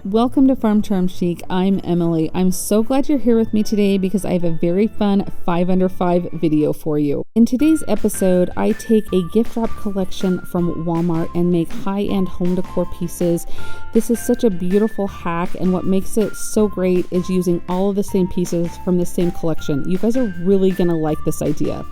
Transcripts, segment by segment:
Welcome to Farm Charm Chic. I'm Emily. I'm so glad you're here with me today because I have a very fun 5 under 5 video for you. In today's episode, I take a gift wrap collection from Walmart and make high-end home decor pieces. This is such a beautiful hack, and what makes it so great is using all of the same pieces from the same collection. You guys are really gonna like this idea.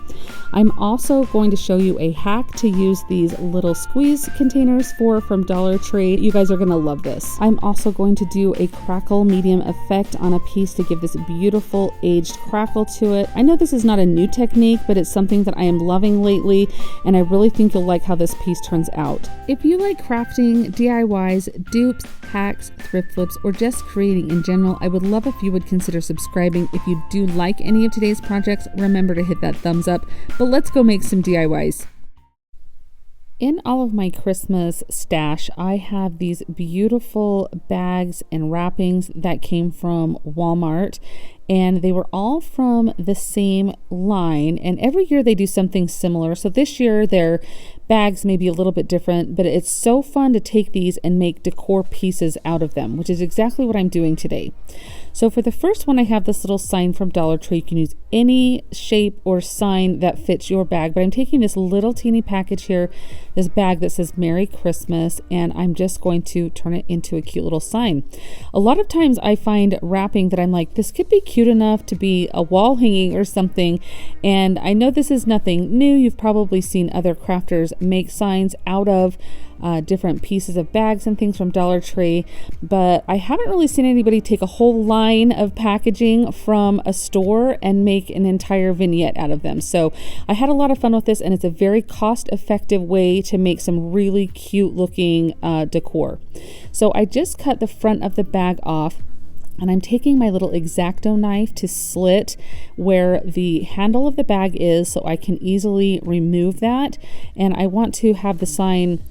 I'm also going to show you a hack to use these little squeeze containers from Dollar Tree. You guys are gonna love this. I'm also going to do a crackle medium effect on a piece to give this beautiful aged crackle to it. I know this is not a new technique, but it's something that I am loving lately, and I really think you'll like how this piece turns out. If you like crafting, DIYs, dupes, hacks, thrift flips, or just creating in general, I would love if you would consider subscribing. If you do like any of today's projects, remember to hit that thumbs up. But let's go make some DIYs. In all of my Christmas stash, I have these beautiful bags and wrappings that came from Walmart, and they were all from the same line, and every year they do something similar. So this year their bags may be a little bit different, but it's so fun to take these and make decor pieces out of them, which is exactly what I'm doing today. So for the first one, I have this little sign from Dollar Tree. You can use any shape or sign that fits your bag, but I'm taking this little teeny package here, this bag that says Merry Christmas, and I'm just going to turn it into a cute little sign. A lot of times I find wrapping that I'm like, this could be cute enough to be a wall hanging or something, and I know this is nothing new. You've probably seen other crafters make signs out of different pieces of bags and things from Dollar Tree, but I haven't really seen anybody take a whole line of packaging from a store and make an entire vignette out of them. So I had a lot of fun with this, and it's a very cost-effective way to make some really cute looking decor. So I just cut the front of the bag off, and I'm taking my little X-Acto knife to slit where the handle of the bag is so I can easily remove that. And I want to have the sign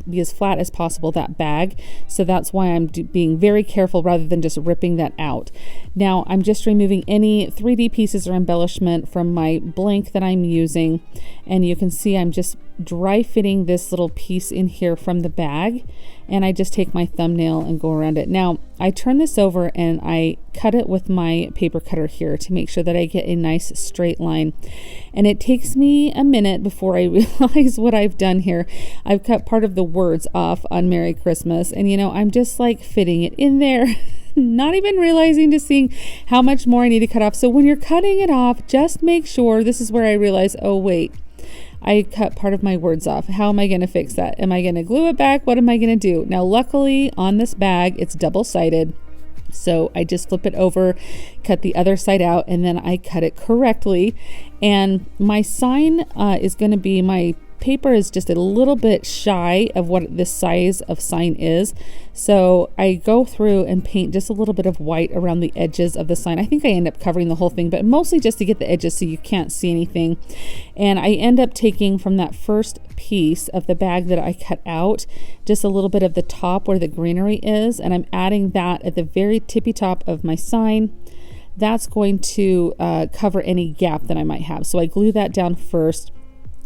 be as flat as possible, that bag. So that's why I'm being very careful rather than just ripping that out. Now I'm just removing any 3D pieces or embellishment from my blank that I'm using. And you can see I'm just dry fitting this little piece in here from the bag, and I just take my thumbnail and go around it. Now I turn this over and I cut it with my paper cutter here to make sure that I get a nice straight line, and it takes me a minute before I realize what I've done here. I've cut part of the words off on Merry Christmas, and I'm just like fitting it in there not even realizing to seeing how much more I need to cut off. So when you're cutting it off, just make sure, this is where I realize, oh wait, I cut part of my words off. How am I going to fix that? Am I going to glue it back? What am I going to do? Now, luckily on this bag, it's double-sided. So I just flip it over, cut the other side out, and then I cut it correctly. And my sign is going to be, my paper is just a little bit shy of what this size of sign is. So I go through and paint just a little bit of white around the edges of the sign. I think I end up covering the whole thing, but mostly just to get the edges so you can't see anything. And I end up taking from that first piece of the bag that I cut out, just a little bit of the top where the greenery is, and I'm adding that at the very tippy top of my sign. That's going to cover any gap that I might have. So I glue that down first.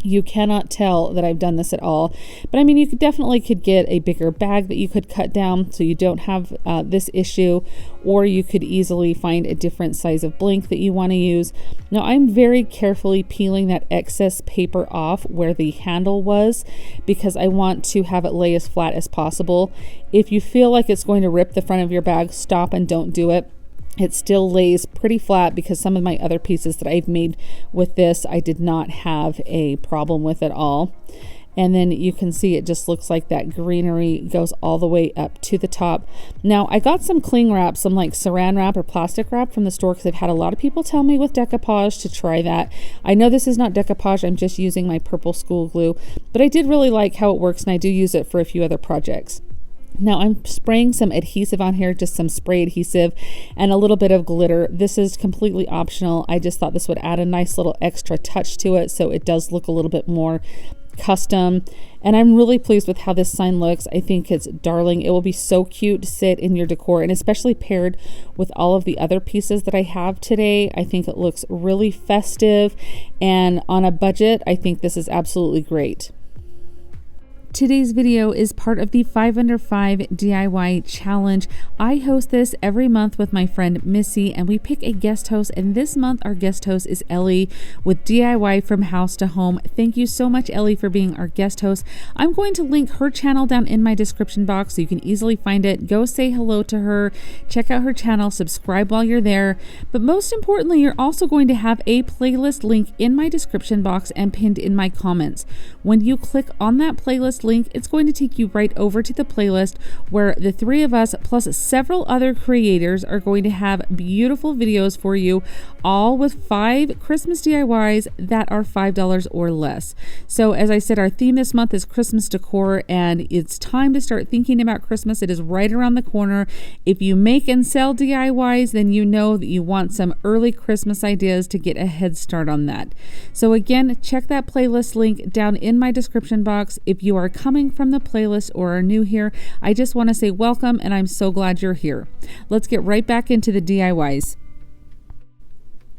You cannot tell that I've done this at all, but I mean, you definitely could get a bigger bag that you could cut down so you don't have this issue, or you could easily find a different size of blank that you want to use. Now I'm very carefully peeling that excess paper off where the handle was, because I want to have it lay as flat as possible. If you feel like it's going to rip the front of your bag, stop and don't do it. It still lays pretty flat, because some of my other pieces that I've made with this, I did not have a problem with at all. And then you can see it just looks like that greenery goes all the way up to the top. Now I got some cling wrap, some like saran wrap or plastic wrap from the store, because I've had a lot of people tell me with decoupage to try that. I know this is not decoupage, I'm just using my purple school glue, but I did really like how it works, and I do use it for a few other projects. Now I'm spraying some adhesive on here, just some spray adhesive and a little bit of glitter. This is completely optional. I just thought this would add a nice little extra touch to it, so it does look a little bit more custom. And I'm really pleased with how this sign looks. I think it's darling. It will be so cute to sit in your decor, and especially paired with all of the other pieces that I have today. I think it looks really festive, and on a budget, I think this is absolutely great. Today's video is part of the 5 Under 5 DIY challenge. I host this every month with my friend Missi, and we pick a guest host, and this month our guest host is Ellie with DIY from House to Home. Thank you so much, Ellie, for being our guest host. I'm going to link her channel down in my description box so you can easily find it. Go say hello to her, check out her channel, subscribe while you're there. But most importantly, you're also going to have a playlist link in my description box and pinned in my comments. When you click on that playlist link, it's going to take you right over to the playlist where the three of us plus several other creators are going to have beautiful videos for you, all with 5 Christmas DIYs that are $5 or less. So as I said, our theme this month is Christmas decor, and it's time to start thinking about Christmas. It is right around the corner. If you make and sell DIYs, then you know that you want some early Christmas ideas to get a head start on that. So again, check that playlist link down in my description box. If you are coming from the playlist or are new here, I just want to say welcome, and I'm so glad you're here. Let's get right back into the DIYs.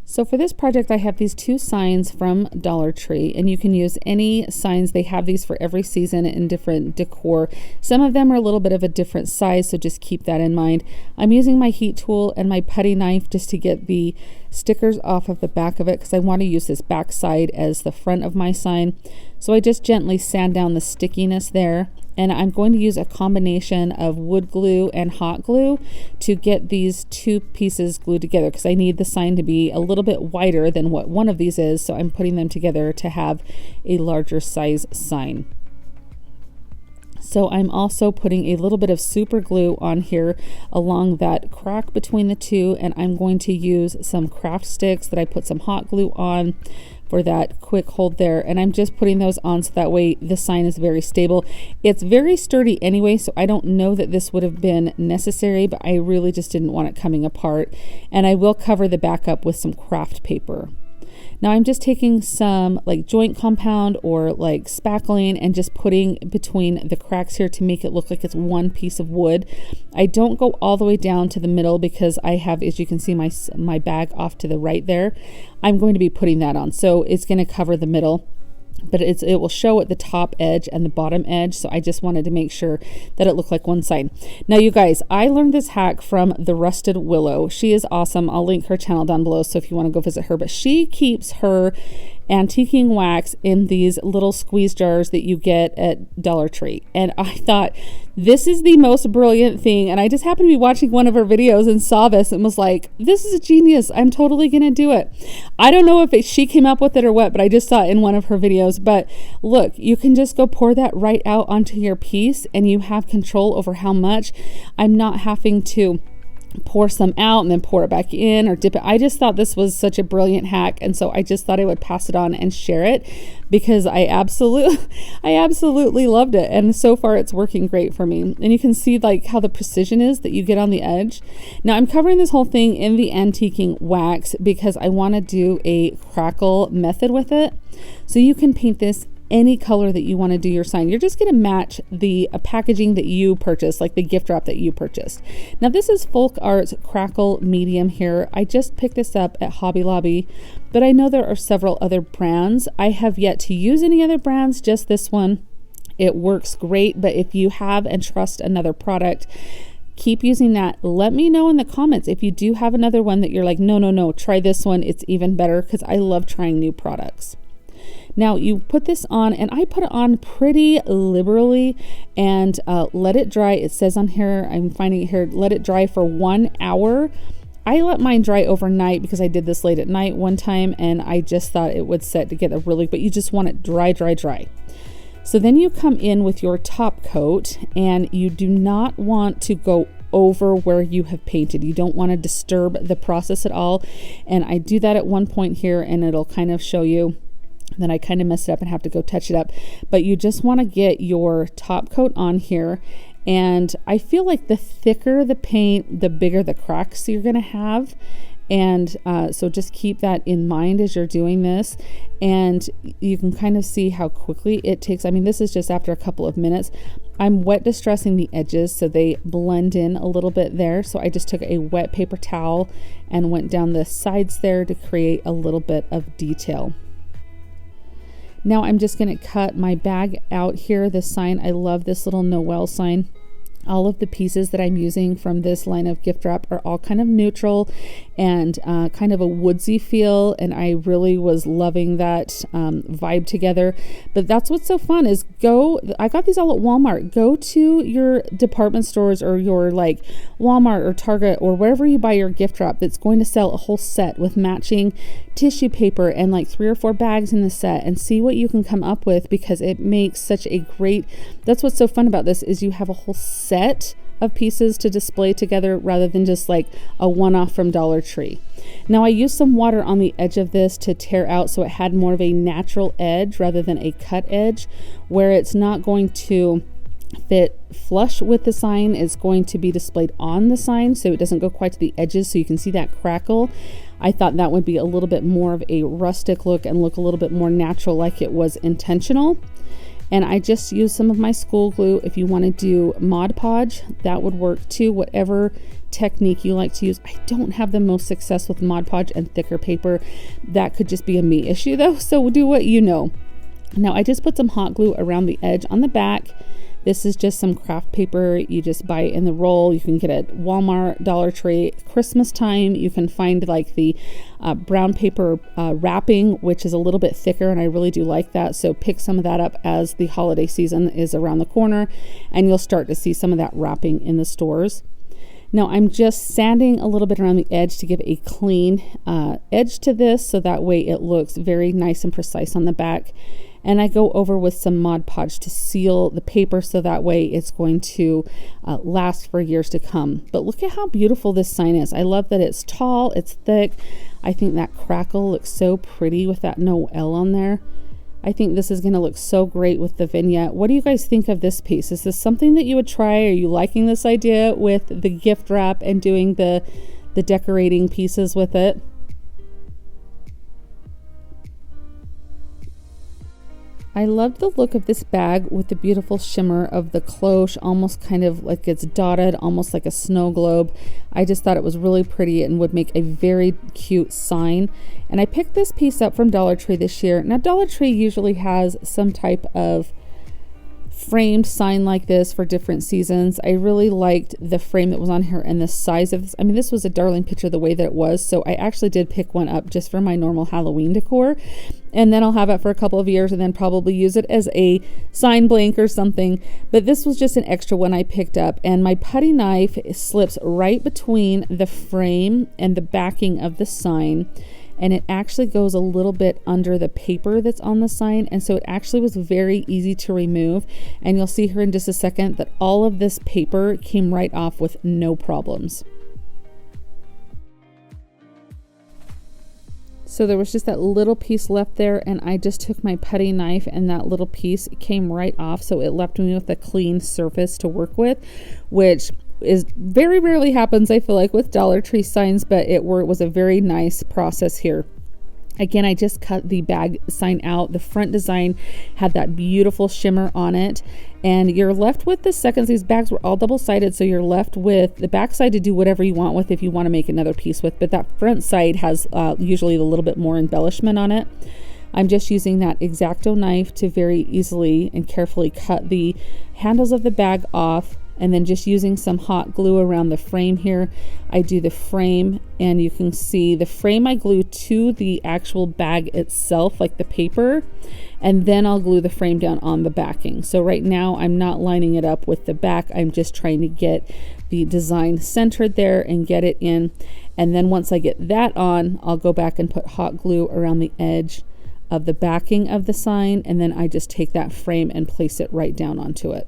So for this project, I have these 2 signs from Dollar Tree, and you can use any signs. They have these for every season in different decor. Some of them are a little bit of a different size, so just keep that in mind. I'm using my heat tool and my putty knife just to get the stickers off of the back of it, because I want to use this back side as the front of my sign. So I just gently sand down the stickiness there. And I'm going to use a combination of wood glue and hot glue to get these 2 pieces glued together, because I need the sign to be a little bit wider than what one of these is. So I'm putting them together to have a larger size sign. So I'm also putting a little bit of super glue on here along that crack between the 2, and I'm going to use some craft sticks that I put some hot glue on for that quick hold there, and I'm just putting those on so that way the sign is very stable. It's very sturdy anyway, so I don't know that this would have been necessary, but I really just didn't want it coming apart. And I will cover the back up with some craft paper. Now I'm just taking some like joint compound or like spackling and just putting between the cracks here to make it look like it's one piece of wood. I don't go all the way down to the middle because I have, as you can see, my bag off to the right there. I'm going to be putting that on, so it's going to cover the middle, but it will show at the top edge and the bottom edge. So I just wanted to make sure that it looked like one side. Now you guys, I learned this hack from the Rusted Willow. She is awesome. I'll link her channel down below, so if you want to go visit her. But she keeps her antiquing wax in these little squeeze jars that you get at Dollar Tree. And I thought, this is the most brilliant thing. And I just happened to be watching one of her videos and saw this and was like, this is a genius. I'm totally going to do it. I don't know if she came up with it or what, but I just saw it in one of her videos. But look, you can just go pour that right out onto your piece, and you have control over how much. I'm not having to pour some out and then pour it back in or dip it. I just thought this was such a brilliant hack, and so I just thought I would pass it on and share it, because I absolutely loved it, and so far it's working great for me. And you can see like how the precision is that you get on the edge. Now I'm covering this whole thing in the antiquing wax because I want to do a crackle method with it. So you can paint this any color that you want to do your sign. You're just going to match the packaging that you purchased, like the gift wrap that you purchased. Now this is Folk Arts Crackle Medium here. I just picked this up at Hobby Lobby, but I know there are several other brands. I have yet to use any other brands, just this one. It works great, but if you have and trust another product, keep using that. Let me know in the comments if you do have another one that you're like, no, try this one. It's even better, because I love trying new products. Now you put this on, and I put it on pretty liberally, and let it dry. It says on here, I'm finding it here, let it dry for 1 hour. I let mine dry overnight because I did this late at night one time, and I just thought it would set together really, but you just want it dry. So then you come in with your top coat, and you do not want to go over where you have painted. You don't want to disturb the process at all. And I do that at one point here, and it'll kind of show you. Then I kind of messed it up and have to go touch it up. But you just want to get your top coat on here. And I feel like the thicker the paint, the bigger the cracks you're going to have. And so just keep that in mind as you're doing this. And you can kind of see how quickly it takes. I mean, this is just after a couple of minutes. I'm wet distressing the edges so they blend in a little bit there. So I just took a wet paper towel and went down the sides there to create a little bit of detail. Now I'm just going to cut my bag out here. This sign, I love this little Noel sign. All of the pieces that I'm using from this line of gift wrap are all kind of neutral and kind of a woodsy feel, and I really was loving that vibe together. But that's what's so fun is I got these all at Walmart. Go to your department stores or your like Walmart or Target or wherever you buy your gift wrap that's going to sell a whole set with matching tissue paper and like 3 or 4 bags in the set, and see what you can come up with, because it makes such a great, that's what's so fun about this, is you have a whole set of pieces to display together rather than just like a one-off from Dollar Tree. Now I used some water on the edge of this to tear out so it had more of a natural edge rather than a cut edge, where it's not going to fit flush with the sign. It's going to be displayed on the sign so it doesn't go quite to the edges, so you can see that crackle. I thought that would be a little bit more of a rustic look and look a little bit more natural, like it was intentional. And I just used some of my school glue. If you want to do Mod Podge, that would work too, whatever technique you like to use. I don't have the most success with Mod Podge and thicker paper. That could just be a me issue though, so do what you know. Now I just put some hot glue around the edge on the back. This is just some craft paper. You just buy it in the roll. You can get it at Walmart, Dollar Tree. Christmas time, you can find like the brown paper wrapping, which is a little bit thicker, and I really do like that. So pick some of that up as the holiday season is around the corner, and you'll start to see some of that wrapping in the stores. Now I'm just sanding a little bit around the edge to give a clean edge to this, so that way it looks very nice and precise on the back. And I go over with some Mod Podge to seal the paper, so that way it's going to last for years to come. But look at how beautiful this sign is. I love that it's tall, it's thick. I think that crackle looks so pretty with that Noel on there. I think this is going to look so great with the vignette. What do you guys think of this piece? Is this something that you would try? Are you liking this idea with the gift wrap and doing the decorating pieces with it? I love the look of this bag with the beautiful shimmer of the cloche, almost kind of like it's dotted, almost like a snow globe. I just thought it was really pretty and would make a very cute sign. And I picked this piece up from Dollar Tree this year. Now Dollar Tree usually has some type of framed sign like this for different seasons. I really liked the frame that was on here and the size of this. I mean, this was a darling picture the way that it was, so I actually did pick one up just for my normal Halloween decor, and then I'll have it for a couple of years and then probably use it as a sign blank or something. But this was just an extra one I picked up, and my putty knife slips right between the frame and the backing of the sign, and it actually goes a little bit under the paper that's on the sign, and so it actually was very easy to remove. And you'll see here in just a second that all of this paper came right off with no problems. So there was just that little piece left there, and I just took my putty knife and that little piece came right off, so it left me with a clean surface to work with, which is very rarely happens, I feel like, with Dollar Tree signs, but it was a very nice process here. Again, I just cut the bag sign out. The front design had that beautiful shimmer on it, and you're left with the seconds. These bags were all double-sided, so you're left with the back side to do whatever you want with if you want to make another piece with, but that front side has usually a little bit more embellishment on it. I'm just using that X-Acto knife to very easily and carefully cut the handles of the bag off, and then just using some hot glue around the frame here. I do the frame, and you can see the frame I glue to the actual bag itself, like the paper, and then I'll glue the frame down on the backing. So right now I'm not lining it up with the back, I'm just trying to get the design centered there and get it in. And then once I get that on, I'll go back and put hot glue around the edge of the backing of the sign, and then I just take that frame and place it right down onto it.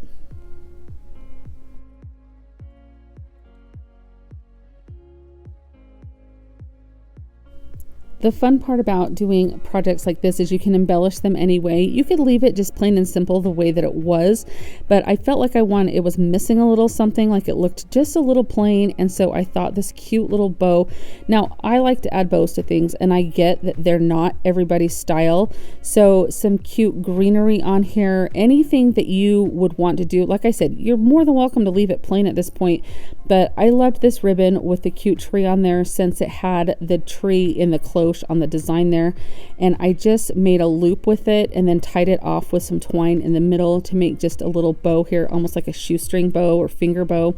The fun part about doing projects like this is you can embellish them any way. You could leave it just plain and simple the way that it was, but I felt like it was missing a little something, like it looked just a little plain, and so I thought this cute little bow. Now, I like to add bows to things, and I get that they're not everybody's style, so some cute greenery on here, anything that you would want to do. Like I said, you're more than welcome to leave it plain at this point, but I loved this ribbon with the cute tree on there since it had the tree in the close cloche on the design there. And I just made a loop with it and then tied it off with some twine in the middle to make just a little bow here, almost like a shoestring bow or finger bow.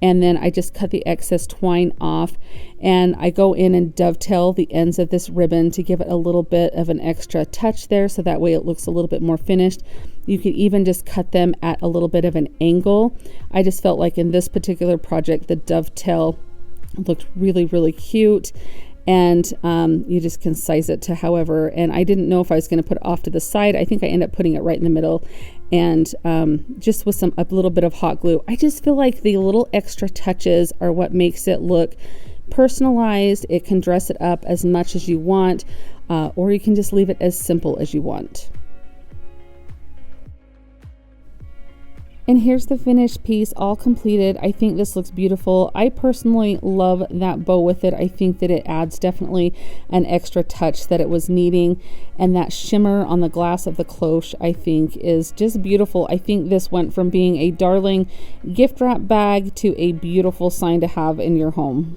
And then I just cut the excess twine off, and I go in and dovetail the ends of this ribbon to give it a little bit of an extra touch there, so that way it looks a little bit more finished. You can even just cut them at a little bit of an angle. I just felt like in this particular project, the dovetail looked really, really cute. And you just can size it to however, and I didn't know if I was going to put it off to the side. I think I ended up putting it right in the middle, and just with a little bit of hot glue. I just feel like the little extra touches are what makes it look personalized. It can dress it up as much as you want, or you can just leave it as simple as you want. And here's the finished piece, all completed. I think this looks beautiful. I personally love that bow with it. I think that it adds definitely an extra touch that it was needing. And that shimmer on the glass of the cloche, I think, is just beautiful. I think this went from being a darling gift wrap bag to a beautiful sign to have in your home.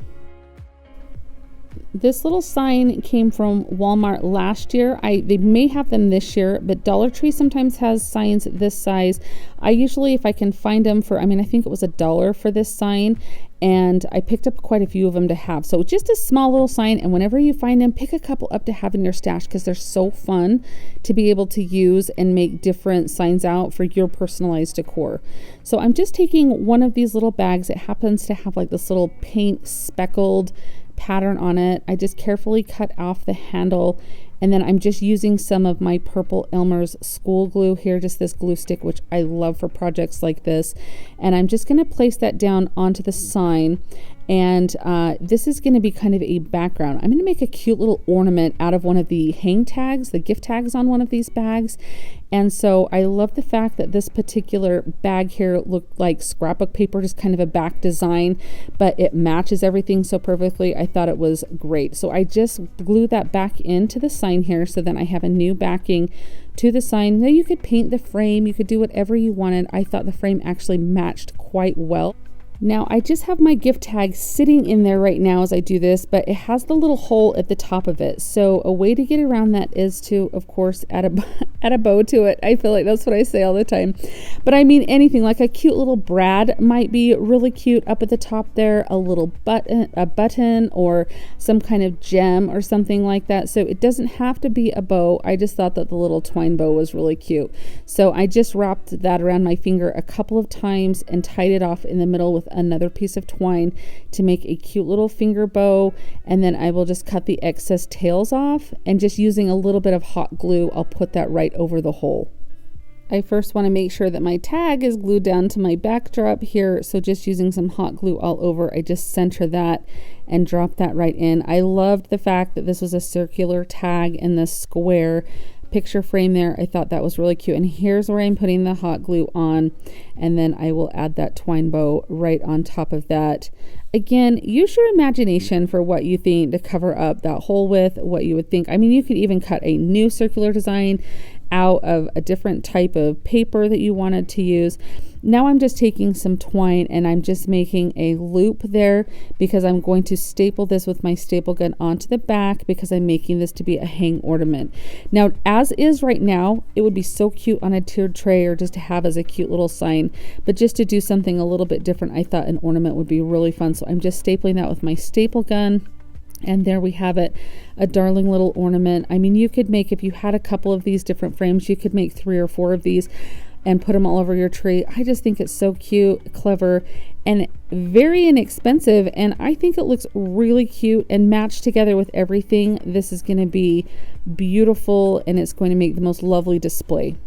This little sign came from Walmart last year. They may have them this year, but Dollar Tree sometimes has signs this size. I usually, if I can find them for, I think it was $1 for this sign, and I picked up quite a few of them to have. So just a small little sign, and whenever you find them, pick a couple up to have in your stash, because they're so fun to be able to use and make different signs out for your personalized decor. So I'm just taking one of these little bags. It happens to have like this little paint speckled pattern on it. I just carefully cut off the handle, and then I'm just using some of my purple Elmer's school glue here, just this glue stick, which I love for projects like this. And I'm just going to place that down onto the sign, and this is going to be kind of a background. I'm going to make a cute little ornament out of one of the hang tags, the gift tags on one of these bags. And so I love the fact that this particular bag here looked like scrapbook paper, just kind of a back design, but it matches everything so perfectly. I thought it was great. So I just glued that back into the sign here, so then I have a new backing to the sign. Now you could paint the frame, you could do whatever you wanted. I thought the frame actually matched quite well. Now I just have my gift tag sitting in there right now as I do this, but it has the little hole at the top of it. So a way to get around that is to, of course, add a bow to it. I feel like that's what I say all the time. But I mean anything, like a cute little brad might be really cute up at the top there, a little button or some kind of gem or something like that. So it doesn't have to be a bow. I just thought that the little twine bow was really cute. So I just wrapped that around my finger a couple of times and tied it off in the middle with another piece of twine to make a cute little finger bow. And then I will just cut the excess tails off, and just using a little bit of hot glue, I'll put that right over the hole. I first want to make sure that my tag is glued down to my backdrop here. So just using some hot glue all over, I just center that and drop that right in. I loved the fact that this was a circular tag in the square picture frame there. I thought that was really cute. And here's where I'm putting the hot glue on, and then I will add that twine bow right on top of that. Again, use your imagination for what you think to cover up that hole with, what you would think. I mean, you could even cut a new circular design out of a different type of paper that you wanted to use. Now I'm just taking some twine and I'm just making a loop there, because I'm going to staple this with my staple gun onto the back, because I'm making this to be a hang ornament. Now, as is right now, it would be so cute on a tiered tray or just to have as a cute little sign, but just to do something a little bit different, I thought an ornament would be really fun. So I'm just stapling that with my staple gun. And there we have it, a darling little ornament. I mean, you could make, if you had a couple of these different frames, you could make 3 or 4 of these and put them all over your tree. I just think it's so cute, clever, and very inexpensive. And I think it looks really cute and matched together with everything. This is going to be beautiful, and it's going to make the most lovely display.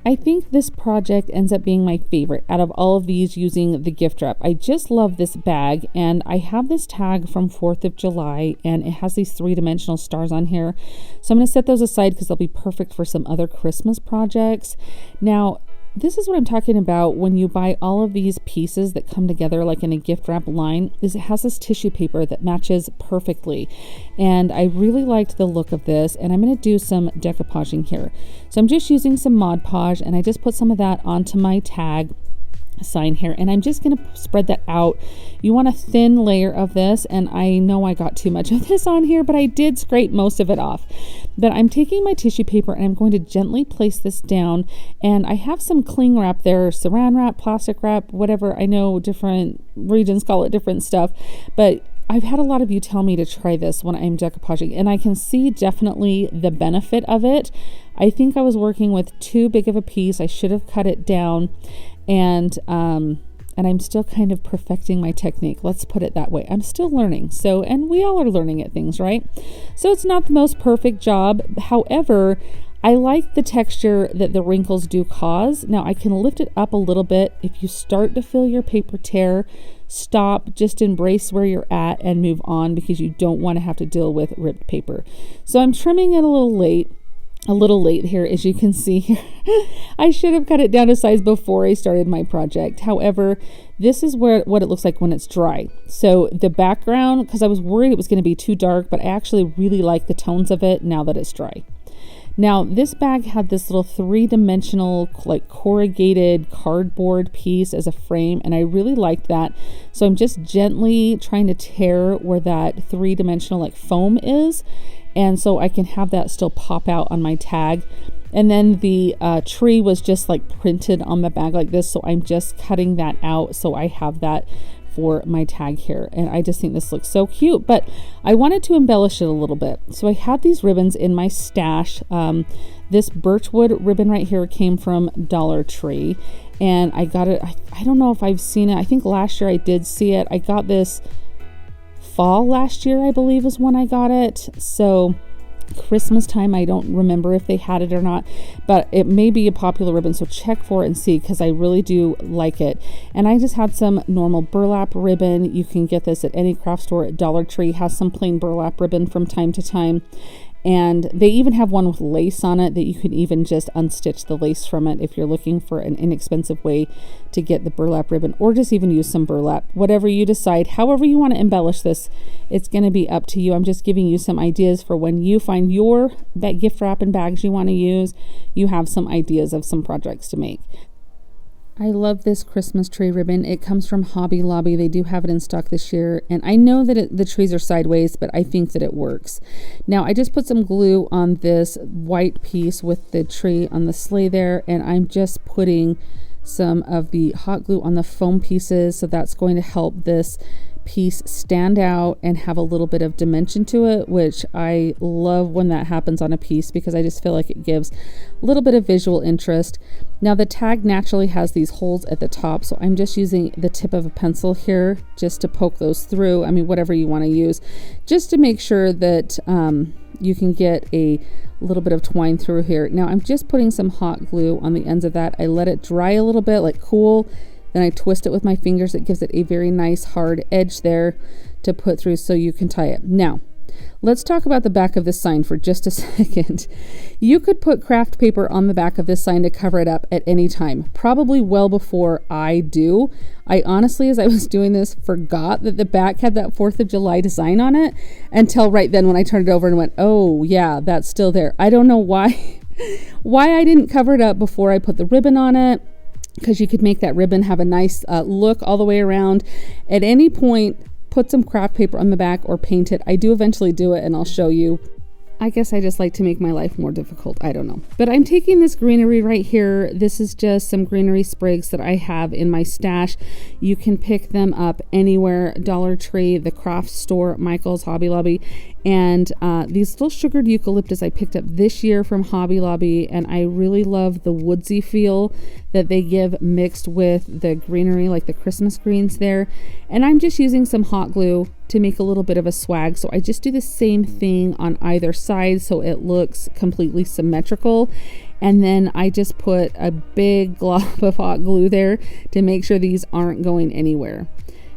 I think this project ends up being my favorite out of all of these using the gift wrap. I just love this bag, and I have this tag from 4th of July, and it has these 3-dimensional stars on here. So I'm going to set those aside because they'll be perfect for some other Christmas projects. Now, this is what I'm talking about when you buy all of these pieces that come together like in a gift wrap line, is it has this tissue paper that matches perfectly. And I really liked the look of this, and I'm going to do some decoupaging here. So I'm just using some Mod Podge, and I just put some of that onto my tag. sign here, and I'm just going to spread that out. You want a thin layer of this, and I know I got too much of this on here, but I did scrape most of it off. But I'm taking my tissue paper and I'm going to gently place this down, and I have some cling wrap there, saran wrap, plastic wrap, whatever. I know different regions call it different stuff, but I've had a lot of you tell me to try this when I'm decoupaging, and I can see definitely the benefit of it. I think I was working with too big of a piece. I should have cut it down, and I'm still kind of perfecting my technique. Let's put it that way. I'm still learning. So, and we all are learning at things, right? So it's not the most perfect job. However, I like the texture that the wrinkles do cause. Now I can lift it up a little bit. If you start to feel your paper tear, stop, just embrace where you're at and move on, because you don't want to have to deal with ripped paper. So I'm trimming it a little late here, as you can see here. I should have cut it down to size before I started my project. However, this is what it looks like when it's dry. So the background, because I was worried it was going to be too dark, but I actually really like the tones of it now that it's dry. Now this bag had this little 3-dimensional like corrugated cardboard piece as a frame, and I really liked that. So I'm just gently trying to tear where that 3-dimensional like foam is, and so I can have that still pop out on my tag. And then the tree was just like printed on the bag like this, so I'm just cutting that out so I have that for my tag here. And I just think this looks so cute, but I wanted to embellish it a little bit. So I had these ribbons in my stash. This birchwood ribbon right here came from Dollar Tree, and I got it, I don't know if I've seen it. I think last year I did see it. I got this fall last year, I believe, is when I got it. So Christmas time, I don't remember if they had it or not, but it may be a popular ribbon, so check for it and see, because I really do like it. And I just had some normal burlap ribbon. You can get this at any craft store. At Dollar Tree has some plain burlap ribbon from time to time, and they even have one with lace on it that you can even just unstitch the lace from it if you're looking for an inexpensive way to get the burlap ribbon, or just even use some burlap. Whatever you decide, however you want to embellish this, it's going to be up to you. I'm just giving you some ideas for when you find your gift wrap and bags you want to use, you have some ideas of some projects to make. I love this Christmas tree ribbon. It comes from Hobby Lobby. They do have it in stock this year. And I know that the trees are sideways, but I think that it works. Now, I just put some glue on this white piece with the tree on the sleigh there. And I'm just putting some of the hot glue on the foam pieces. So that's going to help this piece stand out and have a little bit of dimension to it, which I love when that happens on a piece, because I just feel like it gives a little bit of visual interest. Now the tag naturally has these holes at the top, so I'm just using the tip of a pencil here just to poke those through. I mean, whatever you want to use, just to make sure that you can get a little bit of twine through here. Now I'm just putting some hot glue on the ends of that. I let it dry a little bit, like cool. Then I twist it with my fingers. It gives it a very nice hard edge there to put through so you can tie it. Now, let's talk about the back of this sign for just a second. You could put craft paper on the back of this sign to cover it up at any time, probably well before I do. I honestly, as I was doing this, forgot that the back had that 4th of July design on it until right then when I turned it over and went, oh yeah, that's still there. I don't know why I didn't cover it up before I put the ribbon on it, because you could make that ribbon have a nice look all the way around. At any point, put some craft paper on the back or paint it. I do eventually do it, and I'll show you. I guess I just like to make my life more difficult. I don't know. But I'm taking this greenery right here. This is just some greenery sprigs that I have in my stash. You can pick them up anywhere. Dollar Tree, the craft store, Michael's, Hobby Lobby. And these little sugared eucalyptus I picked up this year from Hobby Lobby. And I really love the woodsy feel that they give mixed with the greenery, like the Christmas greens there. And I'm just using some hot glue to make a little bit of a swag. So I just do the same thing on either side so it looks completely symmetrical. And then I just put a big glob of hot glue there to make sure these aren't going anywhere.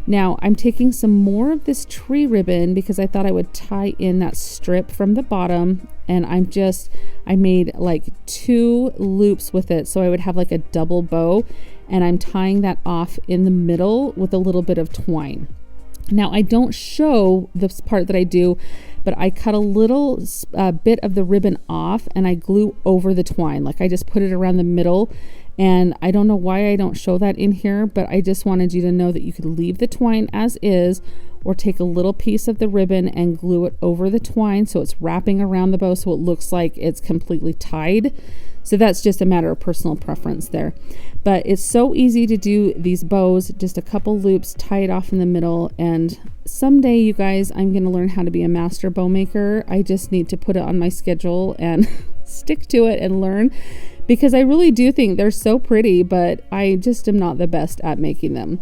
Now I'm taking some more of this tree ribbon because I thought I would tie in that strip from the bottom, and I made like 2 loops with it so I would have like a double bow, and I'm tying that off in the middle with a little bit of twine. Now I don't show this part that I do, but I cut a little bit of the ribbon off and I glue over the twine. Like I just put it around the middle And I don't know why I don't show that in here, but I just wanted you to know that you could leave the twine as is, or take a little piece of the ribbon and glue it over the twine so it's wrapping around the bow so it looks like it's completely tied. So that's just a matter of personal preference there. But it's so easy to do these bows, just a couple loops, tie it off in the middle, and someday, you guys, I'm going to learn how to be a master bow maker. I just need to put it on my schedule and stick to it and learn, because I really do think they're so pretty, but I just am not the best at making them.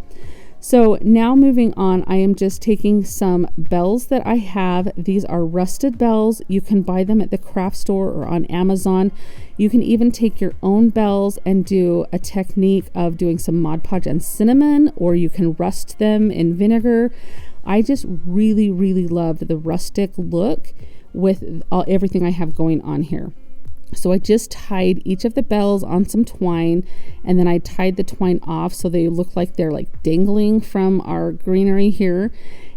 So now moving on, I am just taking some bells that I have. These are rusted bells. You can buy them at the craft store or on Amazon. You can even take your own bells and do a technique of doing some Mod Podge and cinnamon, or you can rust them in vinegar. I just really, really love the rustic look with everything I have going on here. So I just tied each of the bells on some twine, and then I tied the twine off so they look like they're like dangling from our greenery here.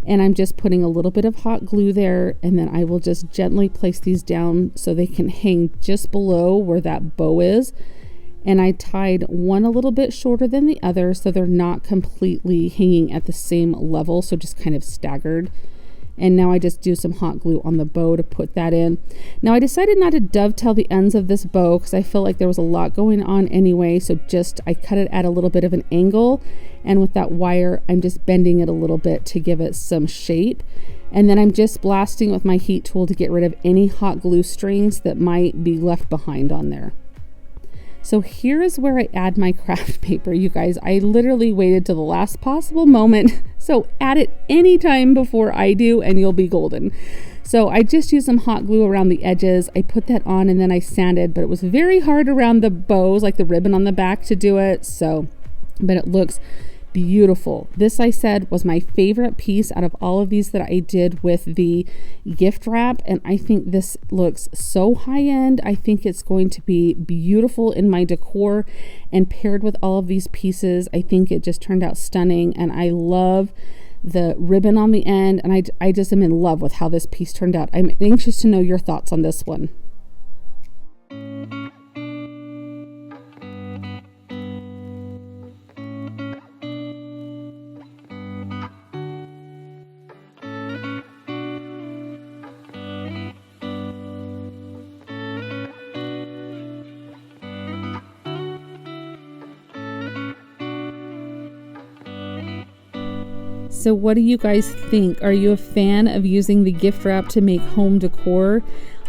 And I'm just putting a little bit of hot glue there, and then I will just gently place these down so they can hang just below where that bow is. And I tied one a little bit shorter than the other so they're not completely hanging at the same level, so just kind of staggered. And now I just do some hot glue on the bow to put that in. Now I decided not to dovetail the ends of this bow because I feel like there was a lot going on anyway. So I cut it at a little bit of an angle. And with that wire, I'm just bending it a little bit to give it some shape. And then I'm just blasting with my heat tool to get rid of any hot glue strings that might be left behind on there. So here is where I add my craft paper, you guys. I literally waited till the last possible moment. So add it anytime before I do and you'll be golden. So I just used some hot glue around the edges. I put that on and then I sanded, but it was very hard around the bows, like the ribbon on the back, to do it. But it looks beautiful. This, I said, was my favorite piece out of all of these that I did with the gift wrap, and I think this looks so high-end. I think it's going to be beautiful in my decor, and paired with all of these pieces, I think it just turned out stunning. And I love the ribbon on the end, and I just am in love with how this piece turned out. I'm anxious to know your thoughts on this one. So what do you guys think? Are you a fan of using the gift wrap to make home decor?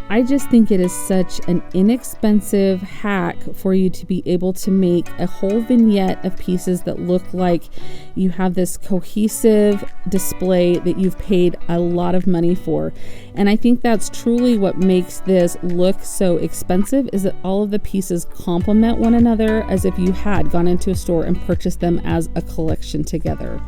I just think it is such an inexpensive hack for you to be able to make a whole vignette of pieces that look like you have this cohesive display that you've paid a lot of money for. And I think that's truly what makes this look so expensive, is that all of the pieces complement one another as if you had gone into a store and purchased them as a collection together.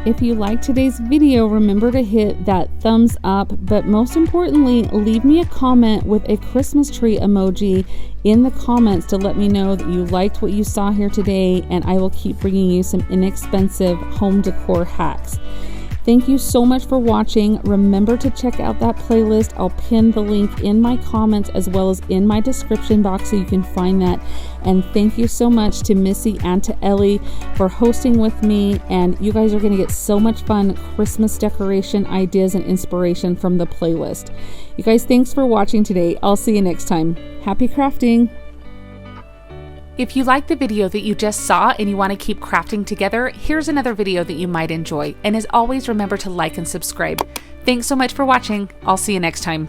If you liked today's video, remember to hit that thumbs up, but most importantly, leave me a comment with a Christmas tree emoji in the comments to let me know that you liked what you saw here today, and I will keep bringing you some inexpensive home decor hacks. Thank you so much for watching. Remember to check out that playlist. I'll pin the link in my comments as well as in my description box so you can find that. And thank you so much to Missi and to Ellie for hosting with me. And you guys are going to get so much fun Christmas decoration ideas and inspiration from the playlist. You guys, thanks for watching today. I'll see you next time. Happy crafting! If you like the video that you just saw and you want to keep crafting together, here's another video that you might enjoy. And as always, remember to like and subscribe. Thanks so much for watching. I'll see you next time.